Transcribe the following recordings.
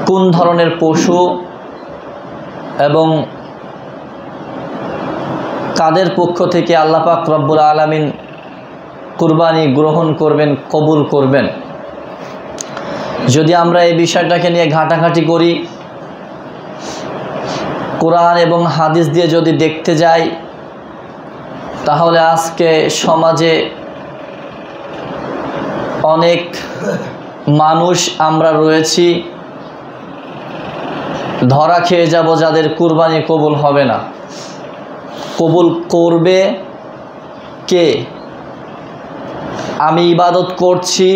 কোন ধরনের পশু এবং কাদের পক্ষ থেকে আল্লাহ পাক রব্বুল আলামিন কুরবানি গ্রহণ করবেন, কবুল করবেন। যদি আমরা এই বিষয়টাকে নিয়ে ঘাটাঘাটি করি, কোরআন এবং হাদিস দিয়ে যদি দেখতে যাই, তাহলে আজকে সমাজে অনেক মানুষ আমরা রয়েছি, ধরা খেয়ে যাব যাদের কুরবানি কবুল হবে না। কবুল করবে কে? আমি ইবাদত করছি,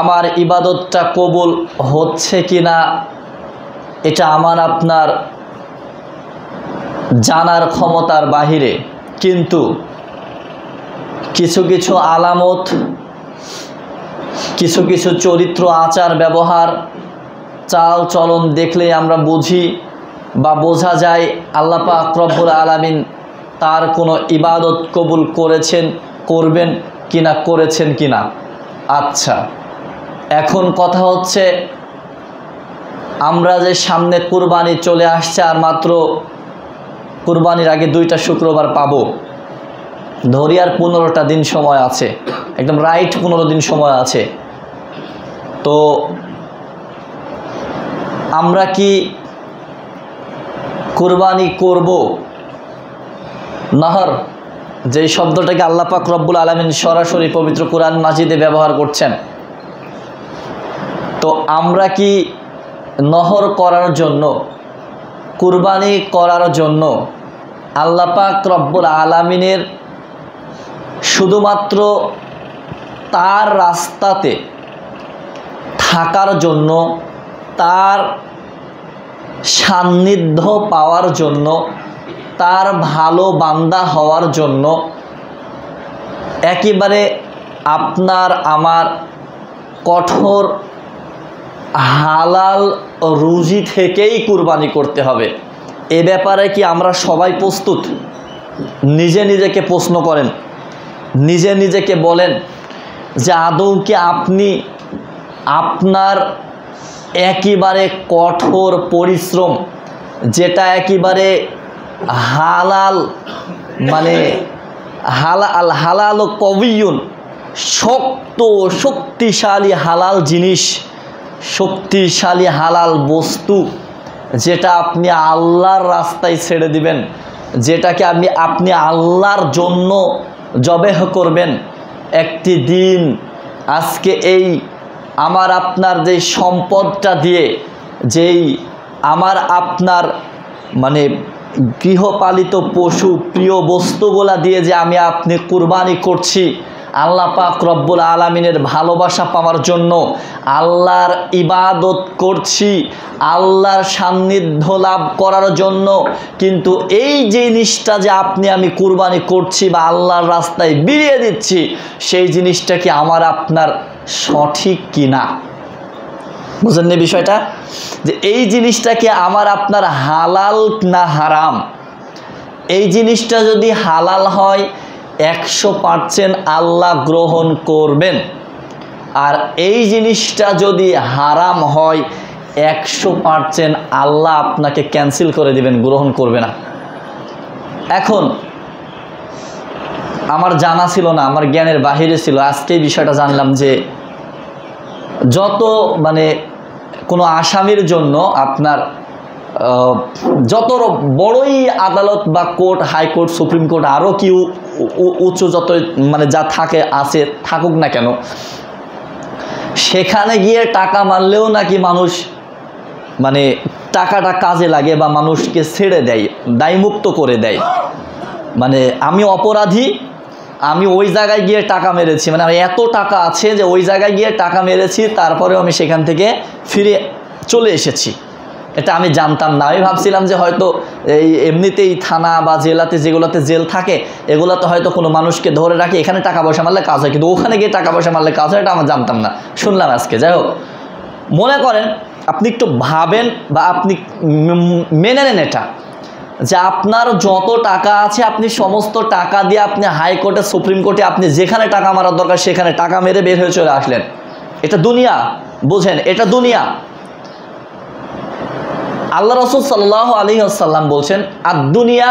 আমার ইবাদতটা কবুল হচ্ছে কি না এটা আমার আপনার জানার ক্ষমতার বাহিরে। কিন্তু কিছু কিছু আলামত, কিছু কিছু চরিত্র, আচার ব্যবহার, চাল চলন দেখলেই আমরা বুঝি বা বোঝা যায় আল্লাহ পাক রব্বুল আলামিন তার কোনো ইবাদত কবুল করেছেন, করবেন কিনা, করেছেন কিনা। আচ্ছা, এখন কথা হচ্ছে, আমরা যে সামনে কুরবানি চলে আসছে, আর মাত্র কুরবানির আগে 2টা শুক্রবার পাবো, ধরি আর 15টা দিন সময় আছে, একদম রাইট 15 দিন সময় আছে। তো আমরা কি কুরবানি করব? নহর, যেই শব্দটাকে আল্লাহ পাক রব্বুল আলামিন সরাসরি পবিত্র কোরআন মাজিদে ব্যবহার করছেন, তো আমরা কি নহর করার জন্য, কুরবানি করার জন্য আল্লাহ পাক রব্বুল আলামিনের শুধুমাত্র তার রাস্তাতে থাকার জন্য, তার সান্নিধ্য পাওয়ার জন্য, তার ভালো বান্দা হওয়ার জন্য একেবারে আপনার আমার কঠোর হালাল রুজি থেকেই কুরবানি করতে হবে? এ ব্যাপারে কি আমরা সবাই প্রস্তুত? নিজে নিজেকে প্রশ্ন করেন, নিজে নিজেকে বলেন যে আদৌ কি আপনি আপনার একেবারে কঠোর পরিশ্রম, যেটা একেবারে হালাল, মানে হালাল কবিয়ুন, শক্তিশালী হালাল জিনিস, শক্তিশালী হালাল বস্তু, যেটা আপনি আল্লাহর রাস্তায় ছেড়ে দিবেন, যেটাকে আপনি আল্লাহর জন্য জবেহ করবেন একটি দিন। আজকে এই আমার আপনার যেই সম্পদটা দিয়ে, যেই আমার আপনার মানে গৃহপালিত পশু, প্রিয় বস্তুগুলা দিয়ে যে আমি আপনি কুরবানি করছি আল্লাহ পাক রব্বুল আলামিনের ভালোবাসা পাওয়ার জন্য, আল্লাহর ইবাদত করছি আল্লাহর সান্নিধ্য লাভ করার জন্য, কিন্তু এই জিনিসটা যে আমি কুরবানি করছি বা আল্লাহর রাস্তায় বিলিয়ে দিচ্ছি, সেই জিনিসটা কি আমার আপনার সঠিক কিনা? বুঝেন না বিষয়টা? যে এই জিনিসটা কি আমার আপনার হালাল না হারাম? এই জিনিসটা যদি হালাল হয় 100% আল্লাহ গ্রহণ করবেন, আর এই জিনিসটা যদি হারাম হয় 100% আল্লাহ আপনাকে ক্যান্সেল করে দিবেন, গ্রহণ করবে না। এখন আমার জানা ছিল না, আমার জ্ঞানের বাহিরে ছিল, আজকে এই বিষয়টা জানলাম যে যত মানে কোনো আসামির জন্য আপনার যত বড়ই আদালত বা কোর্ট, হাইকোর্ট, সুপ্রিম কোর্ট, আরও কি উচ্চ যত মানে যা থাকে আছে থাকুক না কেন, সেখানে গিয়ে টাকা মারলেও নাকি মানুষ মানে টাকাটা কাজে লাগে বা মানুষকে ছেড়ে দেয়, দায়মুক্ত করে দেয়। মানে আমি অপরাধী, আমি ওই জায়গায় গিয়ে টাকা মেরেছি, মানে এত টাকা আছে যে ওই জায়গায় গিয়ে টাকা মেরেছি, তারপরেও আমি সেখান থেকে ফিরে চলে এসেছি। এটা আমি জানতাম না। আমি ভাবছিলাম যে হয়তো এই এমনিতেই থানা বা জেলাতে, যেগুলোতে জেল থাকে, এগুলোতে হয়তো কোনো মানুষকে ধরে রাখে, এখানে টাকা পয়সা মারলে কাজ হয়, কিন্তু ওখানে গিয়ে টাকা পয়সা মারলে কাজ হয়, এটা আমার জানতাম না, শুনলাম আজকে। যাই হোক, মনে করেন আপনি একটু ভাবেন বা আপনি মেনে নেন এটা, যে আপনার যত টাকা আছে আপনি সমস্ত টাকা দিয়ে আপনি হাইকোর্টে, সুপ্রিম কোর্টে, আপনি যেখানে টাকা মারার দরকার সেখানে টাকা মেরে বের হয়ে চলে আসলেন। এটা দুনিয়া, বোঝেন, এটা দুনিয়া। আল্লাহ রাসূল সাল্লাল্লাহু আলাইহি ওয়াসাল্লাম বলছেন, আদ-দুনিয়া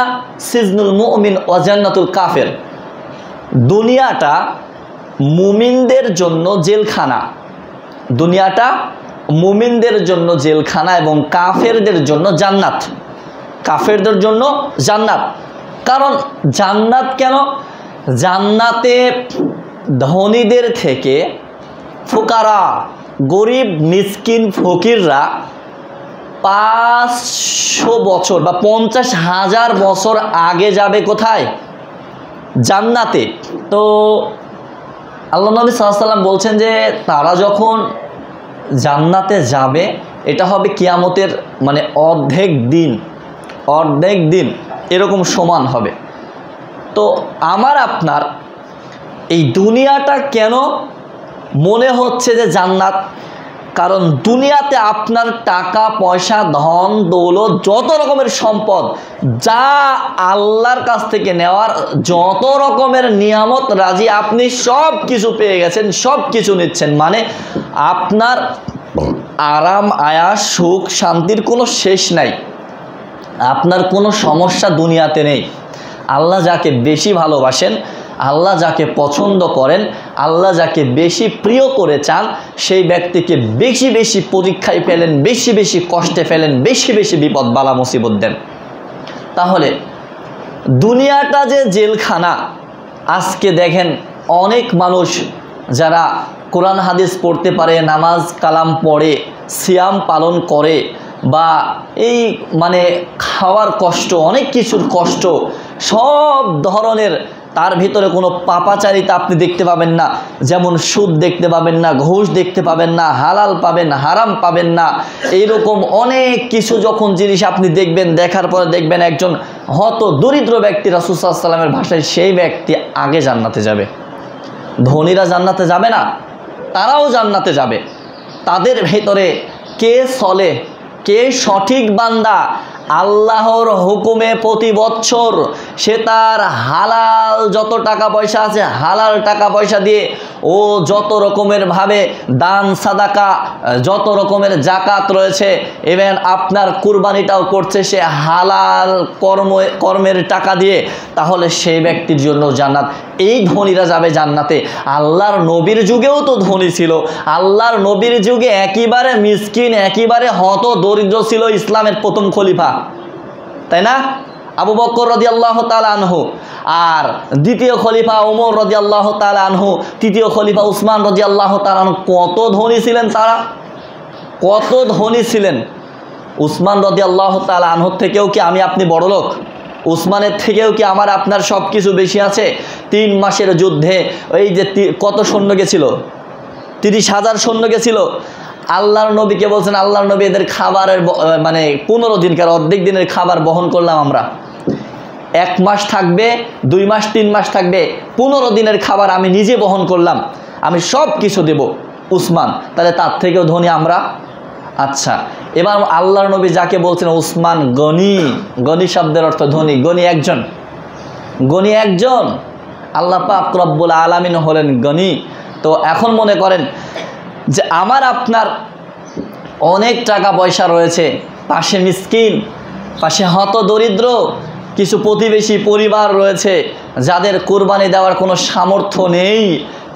সিজনুল মুমিন ওয়া জান্নাতুল কাফের। দুনিয়াটা মুমিনদের জন্য জেলখানা, দুনিয়াটা মুমিনদের জন্য জেলখানা এবং কাফেরদের জন্য জান্নাত, কাফেরদের জন্য জান্নাত। কারণ জান্নাত কেন? জান্নাতে ধনীদের থেকে ফুকারা, গরিব মিসকিন ফকিররা 500 বছর বা 50,000 বছর আগে যাবে কোথায়? জান্নাতে। তো আল্লাহ নবী সাল্লাল্লাহু আলাইহি ওয়াসাল্লাম বলছেন যে তারা যখন জান্নাতে যাবে এটা হবে কিয়ামতের মানে অর্ধেক দিন এরকম সমান হবে। তো আমার আপনার এই দুনিয়াটা কেন মনে হচ্ছে যে জান্নাত? কারণ দুনিয়াতে আপনার টাকা পয়সা ধন দৌলত যত রকমের সম্পদ যা আল্লাহর কাছ থেকে নেওয়ার যত রকমের নিয়ামত রাজি আপনি সব কিছু পেয়ে গেছেন, সব কিছু নিচ্ছেন, মানে আপনার আরাম আয়াস সুখ শান্তির কোনো শেষ নাই, আপনার কোনো সমস্যা দুনিয়াতে নেই। আল্লাহ যাকে বেশি ভালোবাসেন, আল্লাহ যাকে পছন্দ করেন, আল্লাহ যাকে বেশি প্রিয় করে চান, সেই ব্যক্তিকে বেশি বেশি পরীক্ষায় ফেলেন, বেশি বেশি কষ্টে ফেলেন, বেশি বেশি বিপদ বালা মুসিবত দেন। তাহলে দুনিয়াটা যে জেলখানা, আজকে দেখেন অনেক মানুষ যারা কোরআন হাদিস পড়তে পারে, নামাজ কালাম পড়ে, সিয়াম পালন করে, বা এই মানে খাওয়ার কষ্ট, অনেক কিছুর কষ্ট, সব ধরনের, তার ভিতরে কোনো পাপাচারিতা আপনি দেখতে পাবেন না। যেমন সুদ দেখতে পাবেন না, ঘুষ দেখতে পাবেন না, হালাল পাবেন, হারাম পাবেন না, এইরকম অনেক কিছু যখন জিনিস আপনি দেখবেন, দেখার পরে দেখবেন একজন হত দরিদ্র ব্যক্তি, রাসূল সাল্লাল্লাহু আলাইহি ওয়াসাল্লামের ভাষায় সেই ব্যক্তি আগে জান্নাতে যাবে। ধনীরা জান্নাতে যাবে না, তারাও জান্নাতে যাবে। তাদের ভেতরে কে চলে, কে সঠিক বান্দা, আল্লাহর হুকুমে প্রতি বছর সে তার হালাল যত টাকা পয়সা আছে হালাল টাকা পয়সা দিয়ে ও যত রকমের ভাবে দান সাদাকা, যত রকমের জাকাত রয়েছে, ইভেন আপনার কুরবানিটাও করছে সে হালাল কর্মের টাকা দিয়ে, তাহলে সেই ব্যক্তির জন্য জান্নাত। এই ধনীরা যাবে জান্নাতে। আল্লাহর নবীর যুগেও তো ধনী ছিল, আল্লাহর নবীর যুগে একেবারে মিসকিন, একেবারে হত দরিদ্র ছিল ইসলামের প্রথম খলিফা, তাই না? আবু বকর রাদিয়াল্লাহু তাআলা আনহু, আর দ্বিতীয় খলিফা ওমর রাদিয়াল্লাহু তাআলা আনহু, তৃতীয় খলিফা উসমান রাদিয়াল্লাহু তাআলা আনহু। কত ধনী ছিলেন তারা, কত ধনী ছিলেন। উসমান রাদিয়াল্লাহু তাআলা আনহুর থেকেও কি আমি আপনি বড়লোক? উসমানের থেকেও কি আমার আপনার সব কিছু বেশি আছে? 3 মাসের যুদ্ধে এই যে কত সৈন্য গেছিল, 30,000 সৈন্য গেছিল। আল্লাহর নবীকে বলছেন, আল্লাহর নবী এদের খাবারের মানে 15 দিনকার অর্ধেক দিনের খাবার বহন করলাম আমরা। 1 মাস থাকবে, 2 মাস 3 মাস থাকবে, 15 দিনের খাবার আমি নিজে বহন করলাম, আমি সব কিছু দেব। উসমান, তাহলে তার থেকেও ধনী আমরা। আচ্ছা, এবার আল্লাহর নবী যাকে বলছেন উসমান গনি, গনি শব্দের অর্থ ধনী, গনি একজন, গনি একজন, আল্লাহ পাক রব্বুল আলামিন হলেন গনি। তো এখন মনে করেন যে আমার আপনার অনেক টাকা পয়সা রয়েছে, পাশে মিসকিন, পাশে হত দরিদ্র, কিছু প্রতিবেশী পরিবার রয়েছে যাদের কুরবানি দেওয়ার কোনো সামর্থ্য নেই,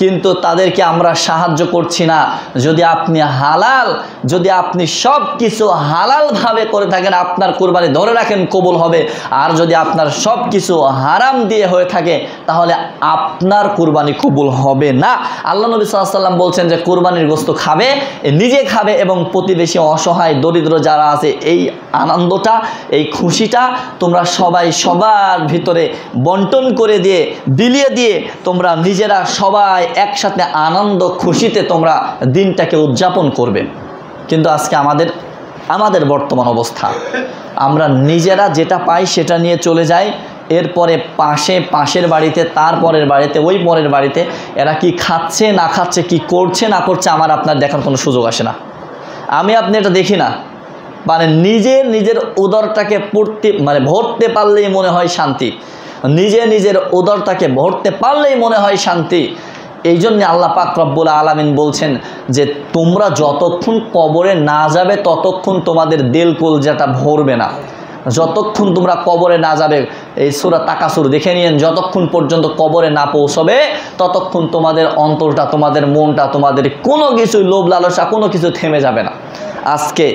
কিন্তু তাদেরকে আমরা সাহায্য করছি না। যদি আপনি হালাল, যদি আপনি সব কিছু হালালভাবে করে থাকেন, আপনার কুরবানি ধরে রাখেন কবুল হবে। আর যদি আপনার সব কিছু হারাম দিয়ে হয়ে থাকে তাহলে আপনার কুরবানি কবুল হবে না। আল্লাহ নবী সাল্লাল্লাহু আলাইহি ওয়াসাল্লাম বলছেন যে কুরবানির গোশত খাবে, নিজে খাবে এবং প্রতিবেশী অসহায় দরিদ্র যারা আছে এই আনন্দটা, এই খুশিটা তোমরা সবাই সবার ভিতরে বন্টন করে দিয়ে, বিলিয়ে দিয়ে তোমরা নিজেরা সবাই একসাথে আনন্দ খুশিতে তোমরা দিনটাকে উদযাপন করবে। কিন্তু আজকে আমাদের বর্তমান অবস্থা, আমরা নিজেরা যেটা পাই সেটা নিয়ে চলে যাই, এরপরে পাশের বাড়িতে, তারপরের বাড়িতে, ওই পরের বাড়িতে এরা কি খাচ্ছে না খাচ্ছে, কি করছে না করছে আমার আপনার দেখার কোনো সুযোগ আসে না। আমি আপনি এটা দেখি না, মানে নিজের উদরটাকে ভরতে পারলেই মনে হয় শান্তি, নিজের উদরটাকে ভরতে পারলেই মনে হয় শান্তি। এই জন্যে আল্লাহ পাক রব্বুল আলামিন বলছেন যে তোমরা যতক্ষণ কবরে না যাবে ততক্ষণ তোমাদের দিল কলজাটা ভরবে না। যতক্ষণ তোমরা কবরে না যাবে, এই সূরা তাকাসুর দেখে নিয়েন, যতক্ষণ পর্যন্ত কবরে না পৌঁছবে ততক্ষণ তোমাদের অন্তরটা, তোমাদের মনটা, তোমাদের কোনো কিছু লোভ লালসা কোনো কিছু থেমে যাবে না। আজকে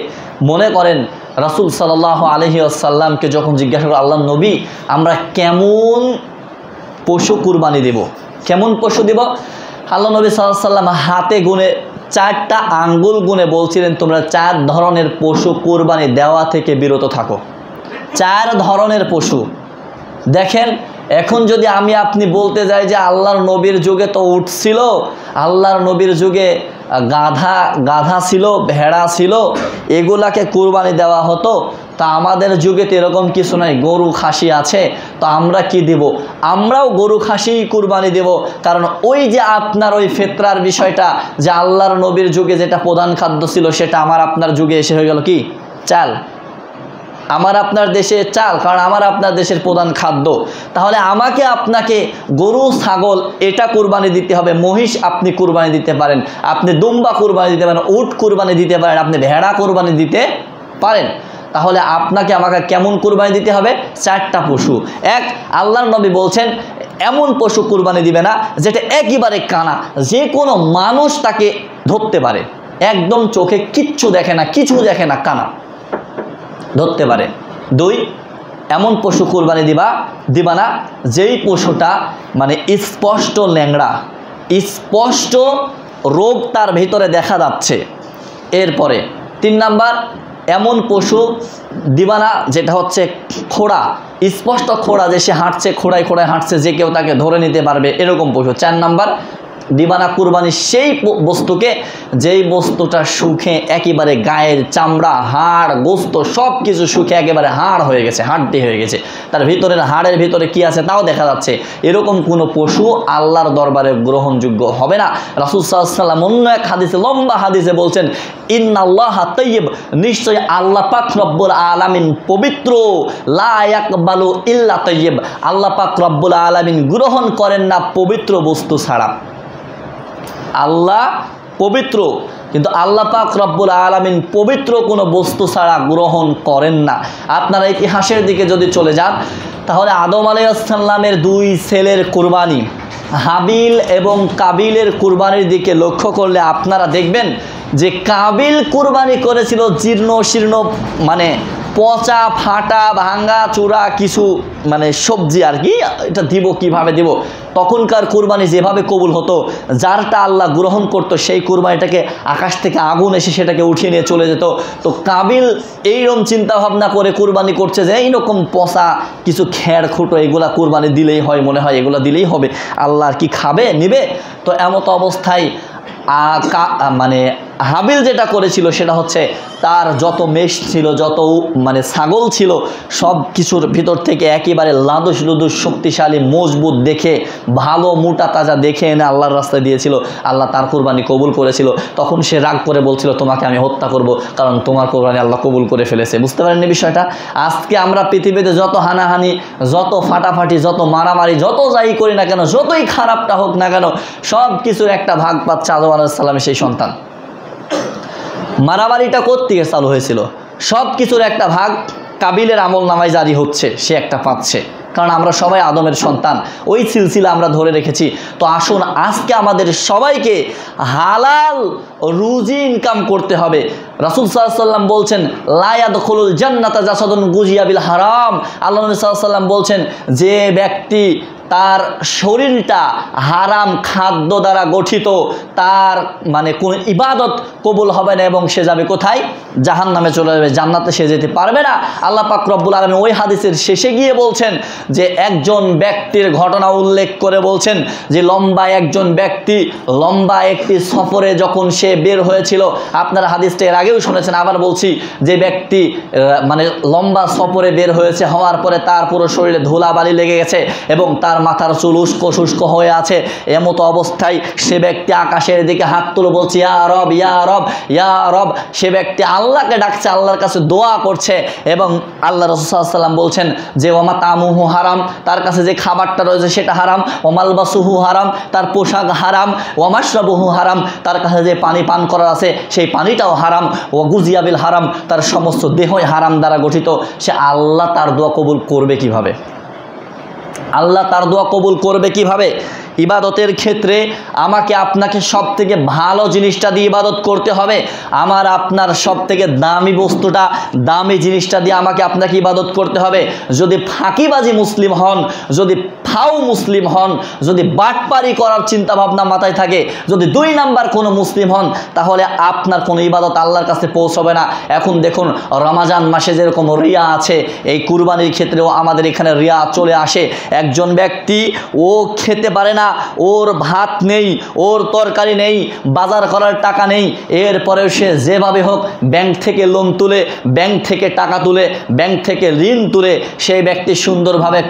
মনে করেন রাসূল সাল্লাল্লাহু আলাইহি ওয়াসাল্লামকে যখন জিজ্ঞাসা করল, আল্লাহ নবী আমরা কেমন পশু কুরবানি দেব, কেমন পশু দেব? আল্লাহ নবী সাল্লাল্লাহু আলাইহি ওয়াসাল্লাম হাতে গুনে 4টা আঙ্গুল গুনে বলছিলেন তোমরা 4 ধরনের পশু কুরবানি দেওয়া থেকে বিরত থাকো। 4 ধরনের পশু। দেখেন এখন যদি আমি আপনি বলতে যাই যে আল্লাহর নবীর যুগে তো উট ছিল, আল্লাহর নবীর যুগে গাধা ছিল, ভেড়া ছিল, এগুলাকে কুরবানি দেওয়া হতো, তা আমাদের যুগে তো এরকম কিছু নাই, গরু খাসি আছে, তো আমরা কি দেব? আমরাও গরু খাসিই কুরবানি দেব। কারণ ওই যে আপনার ওই ফিতরার বিষয়টা, যে আল্লাহর নবীর যুগে যেটা প্রধান খাদ্য ছিল সেটা আমার আপনার যুগে এসে হয়ে গেল কি? চাল। আমার আপনার দেশে চাল, কারণ আমার আপনার দেশের প্রধান খাদ্য। তাহলে আমাকে আপনাকে গরু ছাগল এটা কুরবানি দিতে হবে। মহিষ আপনি কুরবানি দিতে পারেন, আপনি দুম্বা কুরবানি দিতে পারেন, উট কুরবানি দিতে পারেন, আপনি ভেড়া কুরবানি দিতে পারেন। তাহলে আপনাকে আমাকে কেমন কুরবানি দিতে হবে? 4টা পশু। এক, আল্লাহর নবী বলছেন এমন পশু কুরবানি দিবে না যেটা একেবারে কানা, যে কোনো মানুষ তাকে ধরতে পারে, একদম চোখে কিচ্ছু দেখে না, কিছু দেখে না, কানা, ধরতে পারে। 2, এমন পশু কুরবানি দিবা না যেই পশুটা মানে স্পষ্ট ল্যাংড়া, স্পষ্ট রোগ তার ভিতরে দেখা যাচ্ছে। এরপরে 3 নাম্বার, এমন পশু দিবা না যেটা হচ্ছে খোড়া, স্পষ্ট খোড়া, যে সে হাঁটছে খোড়ায় খোড়ায় হাঁটছে, যে কেউ তাকে ধরে নিতে পারবে, এরকম পশু। 4 নাম্বার, দিবানা কুরবানি সেই বস্তুকে যেই বস্তুটা সুখে একেবারে গায়ের চামড়া, হাড়, গোস্ত সব কিছু সুখে একেবারে হাড় হয়ে গেছে, হাড্ডি হয়ে গেছে, তার ভিতরের হাড়ের ভিতরে কি আছে তাও দেখা যাচ্ছে, এরকম কোনো পশু আল্লাহর দরবারে গ্রহণযোগ্য হবে না। রাসূল সাল্লাল্লাহু আলাইহি ওয়াসাল্লাম অন্য এক হাদিসে, লম্বা হাদিসে বলছেন, ইন্নাল্লাহা তাইয়্যিব, নিশ্চয় আল্লাহ পাক রব্বুল আলামিন পবিত্র, লা ইয়াকবালু ইল্লা তাইয়্যিব, আল্লাহ পাক রব্বুল আলামিন গ্রহণ করেন না পবিত্র বস্তু ছাড়া। আল্লাহ পবিত্র, কিন্তু আল্লাহ পাক রব্বুল আলামিন পবিত্র কোনো বস্তু ছাড়া গ্রহণ করেন না। আপনারা ইতিহাসের দিকে যদি চলে যান তাহলে আদম আলাইহিস সালামের 2 ছেলের কুরবানি, হাবিল এবং কাবিলের কুরবানির দিকে লক্ষ্য করলে আপনারা দেখবেন যে কাবিল কুরবানি করেছিল জীর্ণ শীর্ণ, মানে পচা ফাটা ভাঙ্গা চূড়া কিছু মানে সবজি আর কি, এটা দিব কিভাবে দিব। তখনকার কুরবানি যেভাবে কবুল হতো, যারটা আল্লাহ গ্রহণ করত সেই কুরবানিটাকে আকাশ থেকে আগুন এসে সেটাকে উঠিয়ে নিয়ে চলে যেত। তো কাবিল এইরকম চিন্তা ভাবনা করে কুরবানি করছে যে এইরকম পচা কিছু খেড় খুঁটো এগুলা কুরবানি দিলেই হয়, মনে হয় এগুলা দিলেই হবে, আল্লাহ আর কি খাবে নিবে। তো এমত অবস্থায় মানে হাবিল যেটা করেছিল সেটা হচ্ছে তার যত মেষ ছিল, যত মানে ছাগল ছিল, সব কিছুর ভিতর থেকে একেবারে লাদুস লুদুস শক্তিশালী মজবুত দেখে, ভালো মোটা তাজা দেখে এনে আল্লাহর রাস্তায় দিয়েছিল। আল্লাহ তার কুরবানি কবুল করেছিল। তখন সে রাগ করে বলছিল তোমাকে আমি হত্যা করব, কারণ তোমার কুরবানি আল্লাহ কবুল করে ফেলেছে। বুঝতে পারেননি বিষয়টা? আজকে আমরা পৃথিবীতে যত হানাহানি, যত ফাটাফাটি, যত মারামারি, যত যাই করি না কেন, যতই খারাপটা হোক না কেন, সব কিছুর একটা ভাগ পাচ্ছে আদম আলাইহিস সালামের সেই সন্তান। মারামারিটা কোত্থেকে চালু হয়েছিল? সব কিছুর একটা ভাগ কাবিলের আমল নামায় জারি হচ্ছে, সে একটা পাচ্ছে, কারণ আমরা সবাই আদমের সন্তান, ওই সিলসিলা আমরা ধরে রেখেছি। তো আসুন আজকে আমাদের সবাইকে হালাল রুজি ইনকাম করতে হবে। রাসূল সাল্লাল্লাহু আলাইহি ওয়াসাল্লাম বলছেন লা ইয়াদখুলুল জান্নাতা জাসাদুন গুজিয়া বিল হারাম। আল্লাহ নবী সাল্লাল্লাহু আলাইহি ওয়াসাল্লাম বলছেন যে ব্যক্তি তার শরীরটা হারাম খাদ্য দ্বারা গঠিত, তার মানে কোন ইবাদত কবুল হবে না এবং সে যাবে কোথায়? জাহান্নামে চলে যাবে, জান্নাতে সে যেতে পারবে না। আল্লাহ পাক রব্বুল আলামিন ওই হাদিসের শেষে গিয়ে বলছেন যে একজন ব্যক্তির ঘটনা উল্লেখ করে বলছেন যে লম্বা একজন ব্যক্তি লম্বা একটি সফরে যখন সে বের হয়েছিল, আপনারা হাদিসটা এর আগেও শুনেছেন, আবার বলছি, যে ব্যক্তি মানে লম্বা সফরে বের হয়েছে, হওয়ার পরে তার পুরো শরীরে ধুলাবালি লেগে গেছে এবং তার মাথার চুল উস্কো শুষ্ক হয়ে আছে। এমতো অবস্থায় সে ব্যক্তি আকাশের দিকে হাত তুলে বলছে ইয়া রব ইয়া রব ইয়া রব। সে ব্যক্তি আল্লাহকে ডাকছে, আল্লাহর কাছে দোয়া করছে। এবং আল্লাহ রাসূল সাল্লাল্লাহু আলাইহি ওয়াসাল্লাম বলছেন যে ওমা তামুহু হারাম, তার কাছে যে খাবারটা রয়েছে সেটা হারাম, ওমালবাসুহু হারাম, তার পোশাক হারাম, ওমাশরাবুহু হারাম, তার কাছে যে পানি পান করার আছে সেই পানিটাও হারাম, ও গুজিয়াবিল হারাম, তার সমস্ত দেহই হারাম দ্বারা গঠিত। সে আল্লাহ তার দোয়া কবুল করবে কিভাবে? আল্লাহ তার দোয়া কবুল করবে কিভাবে? ইবাদতের ক্ষেত্রে আমাকে আপনাকে সব থেকে ভালো জিনিসটা দিয়ে ইবাদত করতে হবে। আমার আপনার সব থেকে দামি বস্তুটা, দামি জিনিসটা দিয়ে আমাকে আপনাকে ইবাদত করতে হবে। যদি ফাঁকিবাজি মুসলিম হন, যদি ফাও মুসলিম হন, যদি বাটপারি করার চিন্তা ভাবনা মাথায় থাকে, যদি 2 নাম্বার কোনো মুসলিম হন, তাহলে আপনার কোনো ইবাদত আল্লাহর কাছে পৌঁছবে না। এখন দেখুন রমাজান মাসে যেরকম রিয়া আছে, এই কুরবানির ক্ষেত্রেও আমাদের এখানে রিয়া চলে আসে। একজন ব্যক্তি ও খেতে পারে না, ওর ভাত নেই, ওর তরকারি নেই, বাজার করার টাকা নেই, এরপরেও সে যেভাবে হোক ব্যাংক থেকে লোন তুলে, ব্যাংক থেকে টাকা তুলে, ব্যাংক থেকে ঋণ তুলে সেই ব্যক্তি সুন্দরভাবে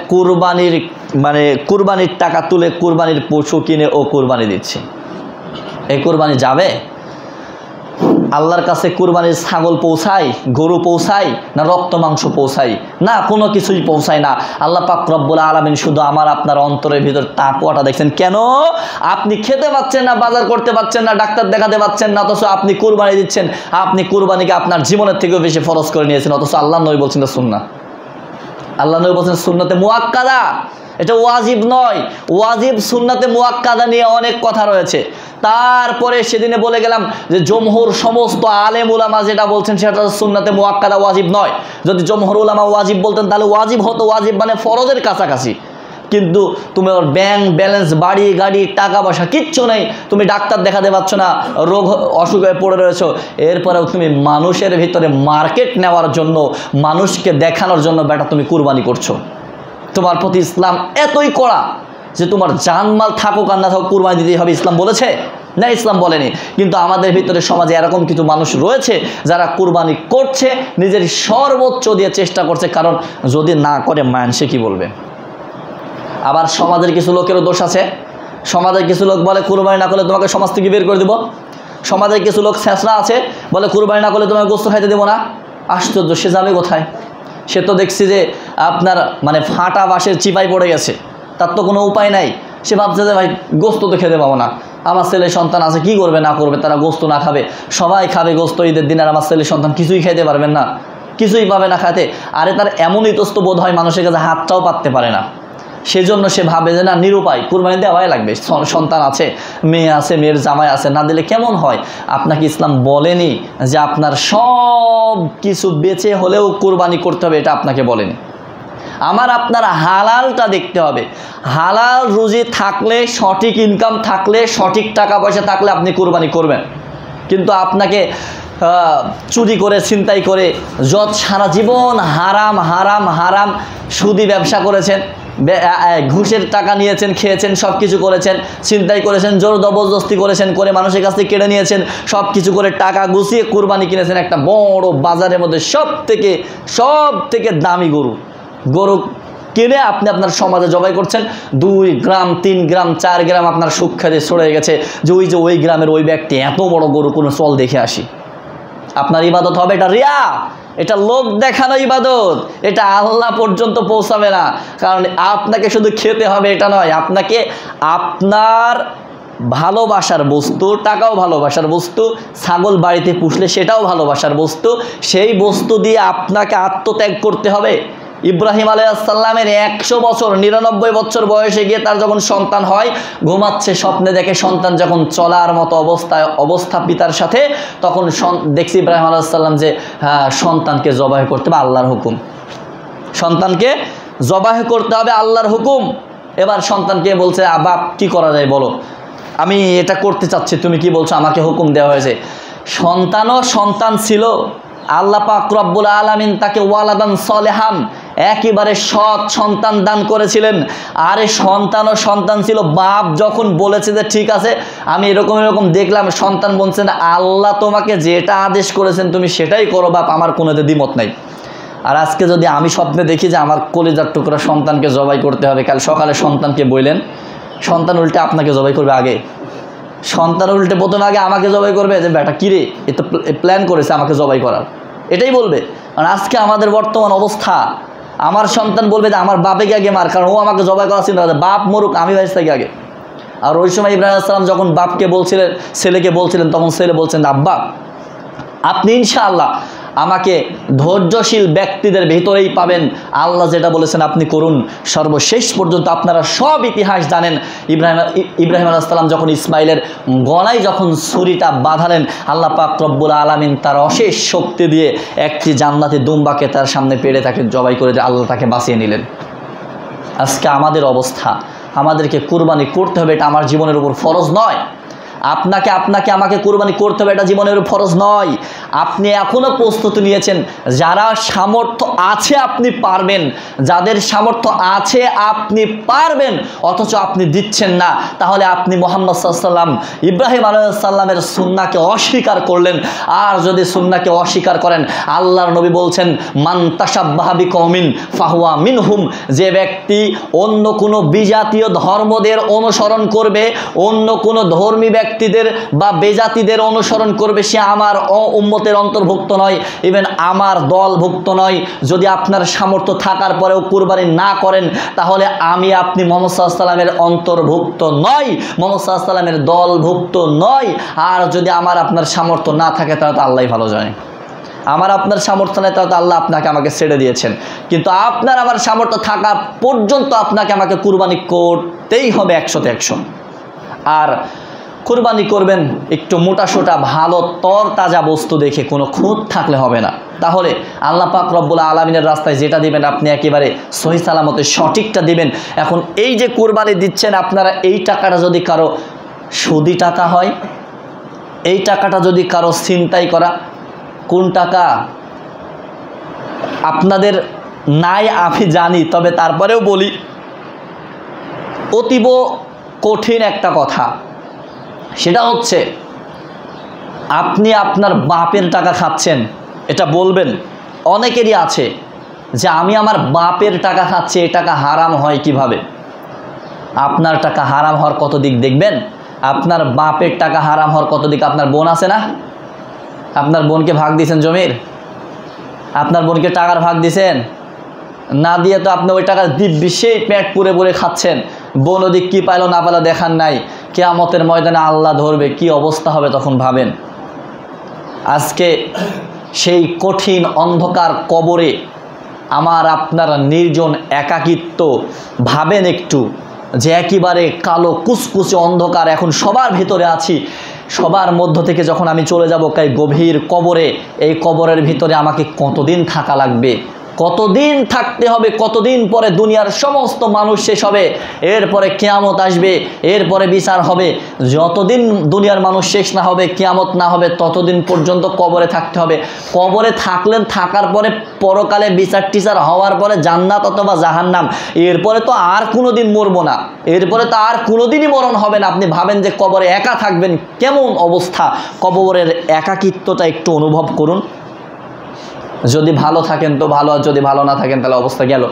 কুরবানির টাকা তুলে কুরবানির পশু কিনে ও কুরবানি দিচ্ছে। এই কুরবানি যাবে? আল্লাহর কাছে কুরবানির ছাগল পৌঁছায়, গরু পৌঁছায় না রক্ত মাংস পৌঁছায়? না, কোনো কিছুই পৌঁছায় না। আল্লাহ পাক রব্বুল আলামিন শুধু আমার আপনার অন্তরের ভিতর তাকওয়াটা দেখছেন। কেন? আপনি খেতে পাচ্ছেন না, বাজার করতে পাচ্ছেন না, ডাক্তার দেখাতে পাচ্ছেন না, অথচ আপনি কুরবানি দিচ্ছেন। আপনি কুরবানিকে আপনার জীবনের থেকেও বেশি ফরজ করে নিয়েছেন, অথচ আল্লাহ নবী বলছেন সুন্নাহ। আল্লাহ নবী বলছেন সুন্নতে মুআক্কাদা, এটা ওয়াজিব নয়। ওয়াজিব সুন্নাতে মুআক্কাদা নিয়ে অনেক কথা রয়েছে। তারপরে সেদিনে বলে গেলাম যে জমহুর সমস্ত আলেম উলামা যেটা বলছেন সেটা সুন্নাতে মুআক্কাদা, ওয়াজিব নয়। যদি জমহুর উলামা ওয়াজিব বলতেন তাহলে ওয়াজিব হতো, ওয়াজিব মানে ফরজের কাছাকাছি। কিন্তু তুমি ওর ব্যাংক ব্যালেন্স, বাড়ি গাড়ি, টাকা পয়সা কিচ্ছু নেই, তুমি ডাক্তার দেখাতে পারছো না, রোগ অসুখে পড়ে রয়েছো, এরপরেও তুমি মানুষের ভিতরে মার্কেট নেওয়ার জন্য, মানুষকে দেখানোর জন্য বেটা তুমি কুরবানি করছো। তোমার প্রতি ইসলাম এতই কড়া যে তোমার জানমাল থাকুক আর না থাকুক কুরবানি দিতেই হবে। ইসলাম বলেছে না? ইসলাম বলেনি। কিন্তু আমাদের ভিতরে সমাজে এরকম কিছু মানুষ রয়েছে যারা কুরবানি করছে, নিজের সর্বোচ্চ দিয়ে চেষ্টা করছে, কারণ যদি না করে মানুষে কি বলবে। আবার সমাজের কিছু লোকেরও দোষ আছে। সমাজের কিছু লোক বলে কুরবানি না করলে তোমাকে সমাজ থেকে বের করে দেবো। সমাজের কিছু লোক ছেঁচড়া আছে, বলে কুরবানি না করলে তোমাকে গোস্ত খাইতে দেবো না। আশ্চর্য, সে যাবে কোথায়? সে তো দেখছি যে আপনার ফাটা বাঁশের চিপাই পড়ে গেছে, তার তো কোনো উপায় নাই। সে ভাবছে যে ভাই গোস্ত তো খেতে পাবো না, আমার ছেলে সন্তান আছে, কি করবে না করবে, তারা গোস্ত না খাবে, সবাই খাবে গোস্ত ঈদের দিন, আর আমার ছেলে সন্তান কিছুই খাইতে পারবেন না, কিছুই পাবে না খাতে। আরে তার এমন ইতস্ত বোধ হয় মানুষের কাছে হাতটাও পাততে পারে না। সেজন্য সে ভাবে যে না, নিরুপায়, কুরবানি দেওয়াই লাগবে, সন্তান আছে, মেয়ে আছে, মেয়ের জামাই আছে, না দিলে কেমন হয়। আপনাকে ইসলাম বলেনি যে আপনার সব কিছু বেচে হলেও কুরবানি করতে হবে, এটা আপনাকে বলেনি। আমার আপনার হালালটা দেখতে হবে। হালাল রুজি থাকলে, সঠিক ইনকাম থাকলে, সঠিক টাকা পয়সা থাকলে আপনি কুরবানি করবেন। কিন্তু আপনাকে চুরি করে, ছিনতাই করে, যত সারা জীবন হারাম হারাম হারাম, সুদি ব্যবসা করেছেন, ঘুষের টাকা নিয়েছেন, খেয়েছেন, সব কিছু করেছেন, ছিনতাই করেছেন, জোর জবরদস্তি করেছেন, করে মানুষের কাছ থেকে কেড়ে নিয়েছেন, সব কিছু করে টাকা গুছিয়ে কুরবানি কিনেছেন একটা বড় বাজারের মধ্যে সব থেকে দামি গরু কিনে আপনি আপনার সমাজে জবাই করছেন। 2 গ্রাম 3 গ্রাম 4 গ্রাম আপনার সুখ্যাতি ছড়ে গেছে যে ওই গ্রামের ওই ব্যক্তি এত বড় গরু কোনো চল দেখে আসি। আপনার ইবাদত হবে এটা রিয়া, এটা লোক দেখানো ইবাদত, এটা আল্লাহ পর্যন্ত পৌঁছাবে না। কারণ আপনাকে শুধু খেতে হবে এটা নয়, আপনাকে আপনার ভালোবাসার বস্তু, টাকাও ভালোবাসার বস্তু, ছাগল বাড়িতে পুষলে সেটাও ভালোবাসার বস্তু, সেই বস্তু দিয়ে আপনাকে আত্মত্যাগ করতে হবে। ইব্রাহিম আলাইহিস সালামের 100 বছর 99 বছর বয়সে গিয়ে তার যখন সন্তান হয়, ঘুমাচ্ছে, স্বপ্নে দেখে সন্তান যখন চলার মতো অবস্থা পিতার সাথে, তখন দেখছি ইব্রাহিম আলাইহিস সালাম যে সন্তানকে জবাই করতে হবে, আল্লাহর হুকুম, সন্তানকে জবাই করতে হবে, আল্লাহর হুকুম। এবার সন্তানকে বলছে বাপ কি করা যায় বলো, আমি এটা করতে চাচ্ছি, তুমি কি বলছো, আমাকে হুকুম দেওয়া হয়েছে। সন্তান ছিল, আল্লাহ পাক রব্বুল আলামিন তাকে ওয়ালাদান সলেহান, একেবারে সৎ সন্তান দান করেছিলেন। আর এই সন্তান ছিল। বাপ যখন বলেছে যে ঠিক আছে আমি এরকম দেখলাম, সন্তান বলছেন আল্লাহ তোমাকে যেটা আদেশ করেছেন তুমি সেটাই করো বাপ, আমার কোনোতে দ্বিমত নাই। আর আজকে যদি আমি স্বপ্নে দেখি যে আমার কলিজার টুকরা সন্তানকে জবাই করতে হবে, কাল সকালে সন্তানকে বললেন, সন্তান উল্টে আপনাকে জবাই করবে আগে। সন্তান উল্টে প্রথমে আগে আমাকে জবাই করবে, যে বেটা কিরে এ তো প্ল্যান করেছে আমাকে জবাই করার, এটাই বলবে। কারণ আজকে আমাদের বর্তমান অবস্থা, আমার সন্তান বলবে যে আমার বাপেকে আগে মার, কারণ ও আমাকে জবাই করার চিন্তা করে, বাপ মরুক আমি বাইশ থেকে আগে। আর ওই সময় ইব্রাহিম আলাইহিস সালাম যখন বাপকে বলছিলেন, ছেলেকে বলছিলেন, তখন ছেলে বলছেন, আব্বা আপনি ইনশাআল্লাহ আমাকে ধৈর্যশীল ব্যক্তিদের ভিতরেই পাবেন, আল্লাহ যেটা বলেছেন আপনি করুন। সর্বশেষ পর্যন্ত আপনারা সব ইতিহাস জানেন, ইব্রাহিম আলাইহিস সালাম যখন ইসমাইলের গলায় যখন ছুরিটা বাঁধালেন, আল্লাহ পাক রব্বুল আলামিন তার অশেষ শক্তি দিয়ে একটি জান্নাতি দুম্বাকে তার সামনে পেড়ে তাকে জবাই করে দিয়ে আল্লাহ তাকে বাঁচিয়ে নিলেন। আজকে আমাদের অবস্থা, আমাদেরকে কুরবানি করতে হবে, এটা আমার জীবনের উপর ফরজ নয়। আপনাকে আমাকে কুরবানি করতে হবে, এটা জীবনের ফরজ নয়। আপনি এখনো প্রস্তুতি নিয়েছেন, যারা সামর্থ্য আছে আপনি পারবেন, যাদের সামর্থ্য আছে আপনি পারবেন, অথচ আপনি দিচ্ছেন না, তাহলে আপনি মুহাম্মদ সাল্লাল্লাহু আলাইহি ওয়াসাল্লাম ইব্রাহিম আলাইহিস সালামের সুন্নাহকে অস্বীকার করলেন। আর যদি সুন্নাহকে অস্বীকার করেন, আল্লাহর নবী বলছেন মান তাশাব্বাহা বিকওমিন ফাহুয়া মিনহুম, যে ব্যক্তি অন্য কোনো বিজাতীয় ধর্মদের অনুসরণ করবে, অন্য কোনো ধর্মী ব্যক্তিদের বা বেজাতিদের অনুসরণ করবে, সে আমার উম্মতের অন্তর্ভুক্ত নয়, ইভেন আমার দলভুক্ত নয়। যদি আপনার সামর্থ্য থাকার পরেও কুরবানি না করেন, তাহলে আমি আপনি মুহাম্মদ সাল্লাল্লাহু আলাইহি ওয়াসাল্লামের অন্তর্ভুক্ত নয়, মুহাম্মদ সাল্লাল্লাহু আলাইহি ওয়াসাল্লামের দলভুক্ত নয়। আর যদি আমার আপনার সামর্থ্য না থাকে, তাহলে তো আল্লাহই ভালো জানে। আমার আপনার সামর্থ্য নেই, তাহলে তো আল্লাহ আপনাকে আমাকে ছেড়ে দিয়েছেন। কিন্তু আপনার আমার সামর্থ্য থাকা পর্যন্ত আপনাকে আমাকে কুরবানি করতেই হবে 100-তে 100। আর কুরবানি করবেন একটু মোটাসোটা ভালো তরতাজা বস্তু দেখে, কোনো খুঁত থাকলে হবে না। তাহলে আল্লাহ পাক রব্বুল আলামিনের রাস্তায় যেটা দিবেন আপনি একেবারে সহি সালামতে সঠিকটা দিবেন। এখন এই যে কুরবানি দিচ্ছেন আপনারা, এই টাকাটা যদি কারো সুদি টাকা হয়, এই টাকাটা যদি কারো ছিনতাই করা, কোন টাকা আপনাদের নাই আমি জানি, তবে তারপরেও বলি, অতীব কঠিন একটা কথা, সেটা হচ্ছে আপনি আপনার বাপের টাকা খাচ্ছেন। এটা বলবেন অনেকেরই আছে যে আমি আমার বাপের টাকা খাচ্ছি, এই টাকা হারাম হয় কিভাবে? আপনার টাকা হারাম হওয়ার কত দিক দেখবেন? আপনার বাপের টাকা হারাম হওয়ার কত দিক? আপনার বোন আছে না? আপনার বোনকে ভাগ দিয়েছেন জমির? আপনার বোনকে টাকার ভাগ দিয়েছেন? না দিয়ে তো আপনি ওই টাকা দিব্যি সেই পেট পুরে পুরে খাচ্ছেন। বোন ওদিক কী পাইলো না পাইলো দেখার নাই। কিয়ামতের ময়দানে আল্লাহ ধরবে, কি অবস্থা হবে তখন ভাবেন। আজকে সেই কঠিন অন্ধকার কবরে আমার আপনার নির্জন একাকিত্ব, ভাবেন একটু যে একেবারে কালো কুচকুচে অন্ধকার এখন সবার ভিতরে আছি। সবার মধ্য থেকে যখন আমি চলে যাব কাই গভীর কবরে, এই কবরের ভিতরে আমাকে কতদিন থাকা লাগবে, কতদিন থাকতে হবে, কতদিন পরে দুনিয়ার সমস্ত মানুষ শেষ হবে, এরপরে কিয়ামত আসবে, এরপরে বিচার হবে। যতদিন দুনিয়ার মানুষ শেষ না হবে, কিয়ামত না হবে, ততদিন পর্যন্ত কবরে থাকতে হবে। কবরে থাকলেন, থাকার পরে পরকালে বিচার টিচার হওয়ার পরে জান্নাত অথবা জাহান্নাম, এরপরে তো আর কোনো দিন মরবো না, এরপরে তো আর কোনো দিনই মরণ হবে না। আপনি ভাবেন যে কবরে একা থাকবেন, কেমন অবস্থা? কবরের একাকিত্বটা একটু অনুভব করুন। যদি ভালো থাকেন তো ভালো, আর যদি ভালো না থাকেন তাহলে অবস্থা গেল।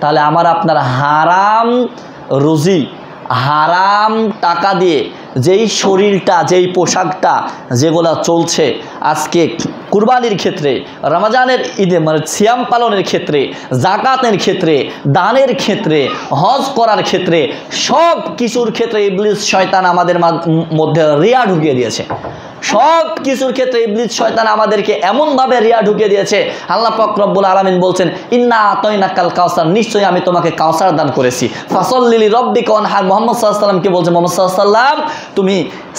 তাহলে আমার আপনার হারাম রুজি, হারাম টাকা দিয়ে যেই শরীরটা, যেই পোশাকটা যেগুলো চলছে আজকে কুরবানির ক্ষেত্রে, রমজানের ঈদে মানে সিয়াম পালনের ক্ষেত্রে, জাকাতের ক্ষেত্রে, দানের ক্ষেত্রে, হজ করার ক্ষেত্রে, সব কিছুর ক্ষেত্রে ইবলিস শয়তান আমাদের মধ্যে রিয়া ঢুকিয়ে দিয়েছে। সব কিছুর ক্ষেত্রে ইবলিস শয়তান আমাদেরকে এমনভাবে রিয়া ঢুকিয়ে দিয়েছে। আল্লাহ পাক রব্বুল আলামিন বলছেন ইন্না আতাইনাকাল কাউসার, নিশ্চয়ই আমি তোমাকে কাউসার দান করেছি। ফাসল্লি লিরাব্বিকা ওয়ানহার, মুহাম্মদ সাল্লাল্লাহু আলাইহি ওয়াসাল্লামকে বলছে, মুহাম্মদ সাল্লাল্লাহু আলাইহি ওয়াসাল্লাম তুমি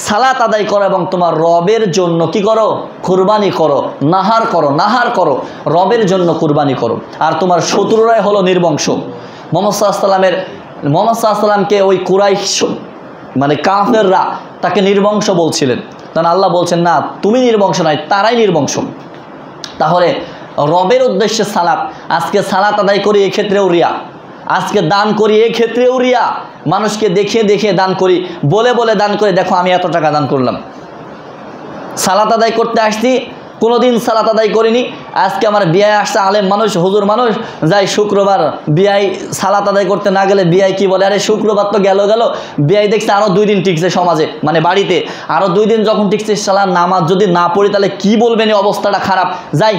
সালাত আদায় করো এবং তোমার রবের জন্য কি করো? কুরবানি করো, নাহার করো, নাহার করো, রবের জন্য কুরবানি করো। আর তোমার শত্রুরাই হলো নির্বংশ। মুহাম্মদ সাল্লাল্লাহু আলাইহি ওয়াসাল্লামকে ওই কুরাইশ মানে কাফেররা তাকে নির্বংশ বলছিলেন। তখন আল্লাহ বলছেন না, তুমি নির্বংশ নয়, তারাই নির্বংশ। তাহলে রবের উদ্দেশ্যে সালাত, আজকে সালাত আদায় করি এক্ষেত্রেও রিয়া, আজকে দান করি এক্ষেত্রেও রিয়া, মানুষকে দেখিয়ে দেখিয়ে দান করি, বলে বলে দান করি, দেখো আমি এত টাকা দান করলাম। সালাত আদায় করতে আসছি, কোনোদিন সালাত আদায় করিনি, আজকে আমার বিয়ায় আসছে আলেম মানুষ, হুজুর মানুষ, যাই শুক্রবার বিয়ায় সালাত আদায় করতে না গেলে বিয়ায় কি বলে, আরে শুক্রবার তো গেল বিয়ায় দেখছে আরও 2 দিন টিকছে সমাজে, মানে বাড়িতে আরও 2 দিন যখন টিকছে, সালা নামাজ যদি না পড়ি তাহলে কি বলবেন, এই অবস্থাটা খারাপ, যাই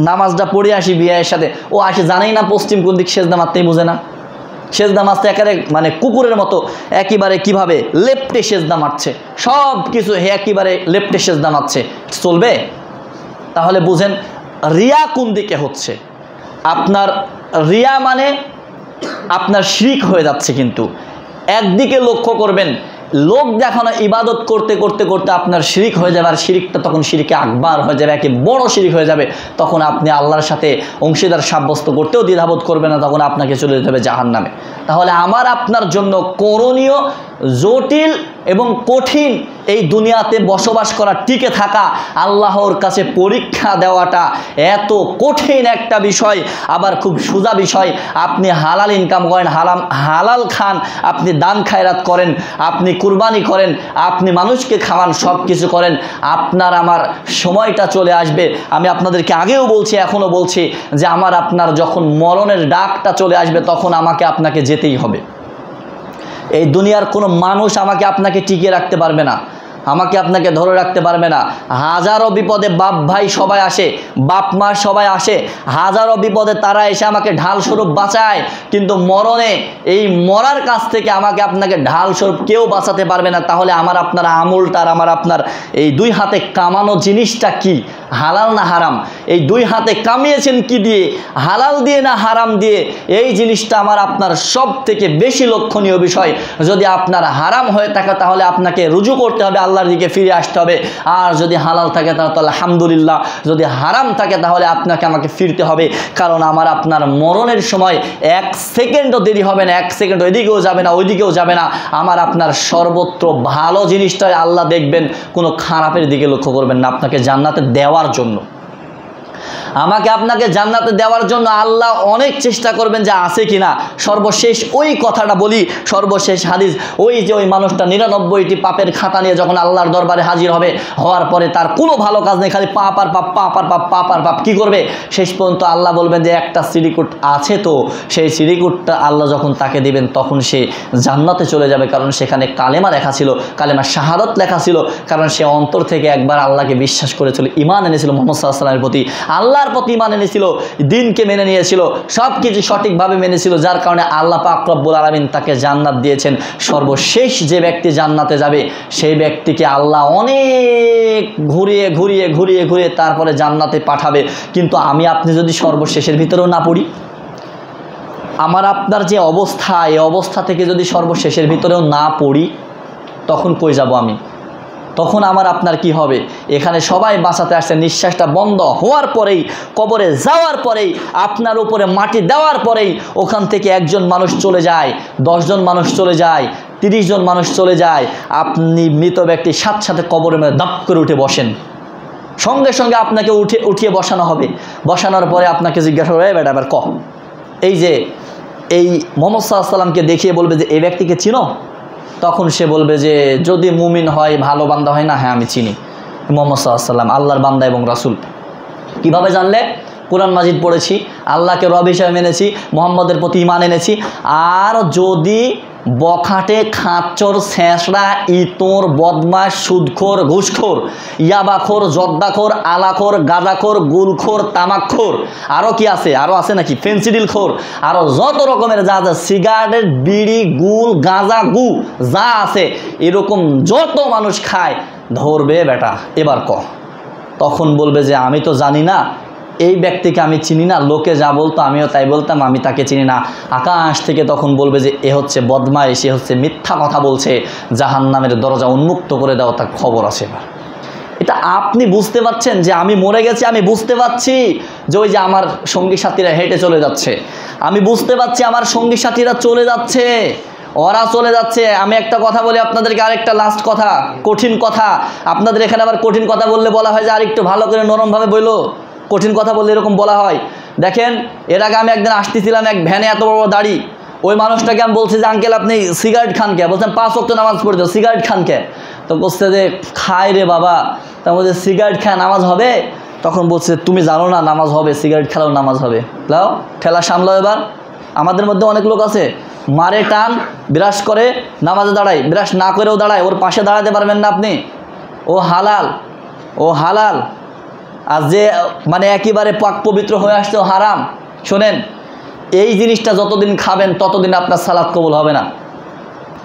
নামাজটা পড়ে আসি বিয়ায়ের সাথে। ও আসে জানেই না পশ্চিম কোন দিক, সেজদা মারতেই বোঝে না, সেজদা মারতে একেবারে মানে কুকুরের মতো একেবারে কিভাবে লেপ্টে সেজদা মারছে, সব কিছু একেবারে লেপ্টে সেজদা মারছে, চলবে? তাহলে বুঝেন রিয়া কোন দিকে হচ্ছে। আপনার রিয়া মানে আপনার শিরক হয়ে যাচ্ছে। কিন্তু একদিকে লক্ষ্য করবেন, লোক দেখানো ইবাদত করতে করতে করতে আপনার শিরক হয়ে যাবে, আর শিরকটা তখন শিরকে আকবার হয়ে যাবে, একে বড় শিরক হয়ে যাবে। তখন আপনি আল্লাহর সাথে অংশীদার সাব্যস্ত করতেও দ্বিধাবোধ করবেন না, তখন আপনাকে চলে যেতে হবে জাহান্নামে। তাহলে আমার আপনার জন্য করণীয়, জটিল এবং কঠিন এই দুনিয়াতে বসবাস করা, টিকে থাকা, আল্লাহর কাছে পরীক্ষা দেওয়াটা এত কঠিন একটা বিষয়, আবার খুব সোজা বিষয়। আপনি হালাল ইনকাম করেন, হালাল খান, আপনি দান খায়রাত করেন, আপনি কুরবানি করেন, আপনি মানুষকে খাওয়ান, সব কিছু করেন, আপনার আমার সময়টা চলে আসবে। আমি আপনাদেরকে আগেও বলছি, এখনও বলছি যে আমার আপনার যখন মরণের ডাকটা চলে আসবে, তখন আমাকে আপনাকে যেতেই হবে। এই দুনিয়ার কোনো মানুষ আমাকে আপনাকে টিকিয়ে রাখতে পারবে না, আমাকে আপনাকে ধরে রাখতে পারবে না। হাজারো বিপদে বাপ ভাই সবাই আসে, বাপ মা সবাই আসে, হাজারো বিপদে তারা এসে আমাকে ঢাল স্বরূপ বাঁচায়, কিন্তু মরণে এই মরার কাছ থেকে আমাকে আপনাকে ঢাল স্বরূপ কেউ বাঁচাতে পারবে না। তাহলে আমার আপনার আমলটার, আমার আপনার এই 2 হাতে কামানো জিনিসটা কি, হালাল না হারাম? এই 2 হাতে কামিয়েছেন কি দিয়ে, হালাল দিয়ে না হারাম দিয়ে? এই জিনিসটা আমার আপনার সব থেকে বেশি লক্ষণীয় বিষয়। যদি আপনার হারাম হয়ে থাকে তাহলে আপনাকে রুজু করতে হবে, আল্লাহর দিকে ফিরে আসতে হবে। আর যদি হালাল থাকে তাহলে আলহামদুলিল্লাহ, যদি হারাম থাকে তাহলে আপনাকে আমাকে ফিরতে হবে। কারণ আমার আপনার মরণের সময় 1 সেকেন্ডও দেরি হবে না, 1 সেকেন্ড ওইদিকেও যাবে না ওইদিকেও যাবে না। আমার আপনার সর্বত্র ভালো জিনিসটাই আল্লাহ দেখবেন, কোনো খারাপের দিকে লক্ষ্য করবেন না। আপনাকে জান্নাতে দেওয়ার জন্য, আমাকে আপনাকে জান্নাতে দেওয়ার জন্য আল্লাহ অনেক চেষ্টা করবেন যে আছে কিনা। সর্বশেষ ওই কথাটা বলি, সর্বশেষ হাদিস, ওই যে ওই মানুষটা 99টি পাপের খাতা নিয়ে যখন আল্লাহর দরবারে হাজির হবে, হওয়ার পরে তার কোনো ভালো কাজ নেই, খালি পাপ আর পাপ, পাপ আর পাপ, পাপ আর পাপ। কী করবে? শেষ পর্যন্ত আল্লাহ বলবেন যে একটা সিরিকুট আছে, তো সেই সিরিকুটটা আল্লাহ যখন তাকে দিবেন তখন সে জান্নাতে চলে যাবে। কারণ সেখানে কালেমা লেখা ছিল, কালেমা শাহাদাত লেখা ছিল, কারণ সে অন্তর থেকে একবার আল্লাহকে বিশ্বাস করেছিল, ঈমান এনেছিল মুহাম্মদ সাল্লাল্লাহু আলাইহি ওয়াসাল্লামের প্রতি, আল্লাহর প্রতি ঈমান এনেছিল, দিনকে মেনে নিয়েছিল, সব কিছু সঠিকভাবে মেনেছিল, যার কারণে আল্লাহ পাক রব্বুল আলামিন তাকে জান্নাত দিয়েছেন। সর্বশেষ যে ব্যক্তি জান্নাতে যাবে সেই ব্যক্তিকে আল্লাহ অনেক ঘুরিয়ে ঘুরিয়ে ঘুরিয়ে ঘুরিয়ে তারপরে জান্নাতে পাঠাবে। কিন্তু আমি আপনি যদি সর্বশেষের ভিতরেও না পড়ি, আমার আপনার যে অবস্থা, এই অবস্থা থেকে যদি সর্বশেষের ভিতরেও না পড়ি, তখন কই যাব আমি? তখন আমার আপনার কি হবে? এখানে সবাই বাঁচাতে আসছে, নিঃশ্বাসটা বন্ধ হওয়ার পরেই, কবরে যাওয়ার পরেই, আপনার উপরে মাটি দেওয়ার পরেই ওখান থেকে 1 জন মানুষ চলে যায়, 10 জন মানুষ চলে যায়, 30 জন মানুষ চলে যায়। আপনি মৃত ব্যক্তি সাথে সাথে কবরের মধ্যে দাপ করে উঠে বসেন, সঙ্গে সঙ্গে আপনাকে উঠিয়ে বসানো হবে। বসানোর পরে আপনাকে জিজ্ঞাসা করবে, বেটা এবার কহ, এই যে এই মুহাম্মদ সাল্লাল্লাহু আলাইহি ওয়াসাল্লামকে দেখিয়ে বলবে যে এই ব্যক্তিকে চিনো? তখন সে বলবে যে যদি মুমিন হয়, ভালো বান্দা হয় না, হ্যাঁ আমি চিনি মুহাম্মদ সাল্লাল্লাহু আলাইহি ওয়াসাল্লাম, আল্লাহর বান্দা এবং রাসূল। কিভাবে জানলে? কোরআন মাজিদ পড়েছি, আল্লাহকে রব হিসেবে মেনেছি, মুহাম্মদের প্রতি ঈমান এনেছি। আর যদি বখাটে, খাচ্চর, ছেঁচড়া, ইতর, বদমাশ, সুদখোর, ঘুষখোর, ইয়াবাখোর, জর্দাখোর, আলাখোর, গাঁজাখোর, গুলখোর, তামাকখোর, আরও কি আছে? আরও আছে নাকি? ফেন্সিডিলখোর, আরও যত রকমের যা আছে, সিগারেট, বিড়ি, গুল, গাঁজা, গু যা আছে, এরকম যত মানুষ খায়, ধরবে বেটা এবার ক। তখন বলবে যে আমি তো জানি না, এই ব্যক্তিকে আমি চিনি না, লোকে যা বলতো আমিও তাই বলতাম, আমি তাকে চিনি না। আকাশ থেকে তখন বলবে যে এ হচ্ছে বদমাইশ, এ হচ্ছে মিথ্যা কথা বলছে, জাহান্নামের দরজা উন্মুক্ত করে দাও, তার খবর আছে। এটা আপনি বুঝতে পারছেন যে আমি মরে গেছি? আমি বুঝতে পারছি যে ওই যে আমার সঙ্গী সাথীরা হেঁটে চলে যাচ্ছে, আমি বুঝতে পারছি আমার সঙ্গী সাথীরা চলে যাচ্ছে, ওরা চলে যাচ্ছে। আমি একটা কথা বলি আপনাদেরকে, আরেকটা লাস্ট কথা, কঠিন কথা। আপনাদের এখানে আবার কঠিন কথা বললে বলা হয় যে আরেকটু ভালো করে নরমভাবে বললো, কঠিন কথা বললে এরকম বলা হয়। দেখেন, এর আগে আমি একদিন আসতেছিলাম, এক ভ্যানে এত বড় দাড়ি, ওই মানুষটাকে আমি বলছি যে আঙ্কেল আপনি সিগারেট খান কে? বলছেন 5 ওয়াক্ত নামাজ পড়তে, সিগারেট খান কে? তো বলছে যে খায় রে বাবা। তার মধ্যে সিগারেট খায় নামাজ হবে? তখন বলছে তুমি জানো না নামাজ হবে, সিগারেট খেলাও নামাজ হবে। লাও ঠেলা সামলাও। এবার আমাদের মধ্যে অনেক লোক আছে মারে টান, বিরাস করে, নামাজে দাঁড়ায়, বিরাস না করেও দাঁড়ায়, ওর পাশে দাঁড়াতে পারবেন না আপনি। ও হালাল, ও হালাল। আর যে মানে একেবারে পাক পবিত্র হয়ে আসছে ও হারাম। শোনেন, এই জিনিসটা যতদিন খাবেন ততদিন আপনার সালাত কবুল হবে না।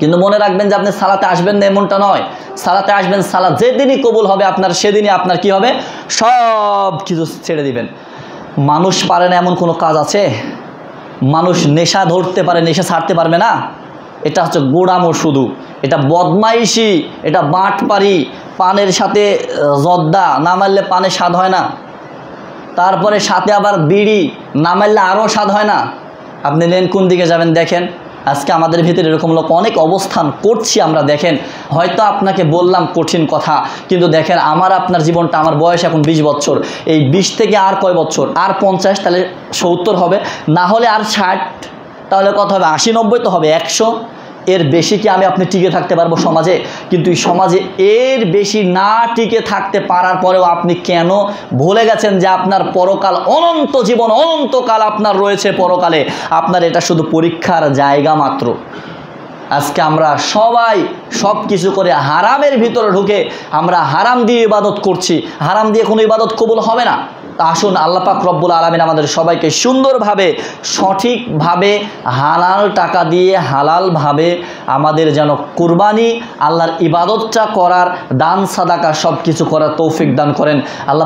কিন্তু মনে রাখবেন যে আপনি সালাতে আসবেন না এমনটা নয়, সালাতে আসবেন, সালাত যেদিনই কবুল হবে আপনার সেদিনই আপনার কি হবে, সব কিছু ছেড়ে দিবেন। মানুষ পারে না এমন কোনো কাজ আছে? মানুষ নেশা ধরতে পারে, নেশা ছাড়তে পারবে না? এটা হচ্ছে গোড়ামো শুধু, এটা বদমাইশি, এটা বাঁটপারি, পানের সাথে জর্দা না মারলে পানের স্বাদ হয় না, তারপরে সাথে আবার বিড়ি না মারলে আরও স্বাদ হয় না। আপনি নেন কোন দিকে যাবেন দেখেন। আজকে আমাদের ভিতরে এরকম লোক অনেক অবস্থান করছি আমরা। দেখেন, হয়তো আপনাকে বললাম কঠিন কথা, কিন্তু দেখেন আমার আপনার জীবনটা, আমার বয়স এখন 20 বছর, এই 20 থেকে আর কয় বছর, আর 50, তাহলে 70 হবে, না হলে আর 60, তাহলে কত হবে, 80-90 তো হবে, 100। এর বেশি কি আমি আপনি টিকে থাকতে পারবো সমাজে? কিন্তু এই সমাজে এর বেশি না টিকে থাকতে পারার পরেও আপনি কেন ভুলে গেছেন যে আপনার পরকাল, অনন্ত জীবন, অনন্তকাল আপনার রয়েছে পরকালে। আপনার এটা শুধু পরীক্ষার জায়গা মাত্র। আজকে আমরা সবাই সব কিছু করে হারামের ভিতরে ঢুকে আমরা হারাম দিয়ে ইবাদত করছি। হারাম দিয়ে কোনো ইবাদত কবুল হবে না। তা আসুন আল্লাহ পাক রব্বুল আলামিন আমাদের সবাইকে সুন্দরভাবে, সঠিকভাবে, হালাল টাকা দিয়ে হালালভাবে আমাদের যেন কুরবানি, আল্লাহর ইবাদতটা করার, দান সাদাকা সব কিছু করার তৌফিক দান করেন আল্লাহ।